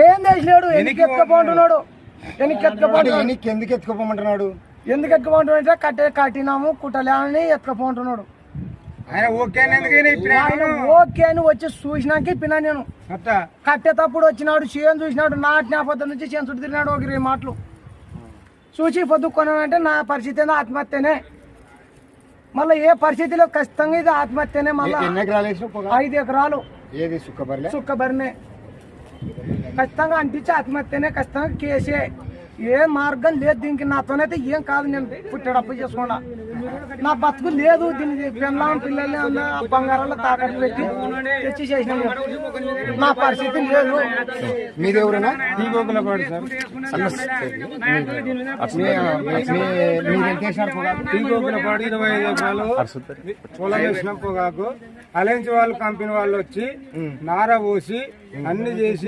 ఏం చేసినాడు? ఎందుకు ఎత్తుకపోంటున్నాడు? ఎందుకు ఎత్తుకోమంటున్నాడు? ఎందుకు ఎత్తుకపోంటున్నా కట్టినాము కుట్టలేని ఎత్తుకపోంటున్నాడు. ఆయన ఓకే అని వచ్చి చూసినాక ఇప్పినా నేను. కట్టేటప్పుడు వచ్చినాడు, చేను చూసినాడు, నాటిన పొద్దు నుంచి చేను చుట్టూ తిరిగినాడు. ఒక 20 మాటలు చూసి పొద్దుకొన్నానంటే నా పరిస్థితి ఏదో ఆత్మహత్యనే. మళ్ళీ ఏ పరిస్థితిలో ఖచ్చితంగా ఇది ఆత్మహత్యనే. మళ్ళీ 5 ఎకరాలు సుక్కబరినే ఖచ్చితంగా అంటించి ఆత్మహత్యనే. ఖచ్చితంగా కేసే. ఏ మార్గం లేదు దీనికి. నాతోనైతే ఏం కాదు. నేను పుట్టేటప్పుడు చేసుకోండా నా బతుకు లేదు. దీనికి పిల్లల్ని బంగారాల్లో తాకట్టు పెట్టి తెచ్చి చేసిన నా పరిస్థితి లేదు. మీరెవరైనా టీగోకులపాడు సార్. టీగోకులపాడు 25 ఎకరాలు పొలం వేసిన పొగాకు అలయన్స్ వాళ్ళు కంపెనీ వాళ్ళు వచ్చి నార పోసి అన్ని చేసి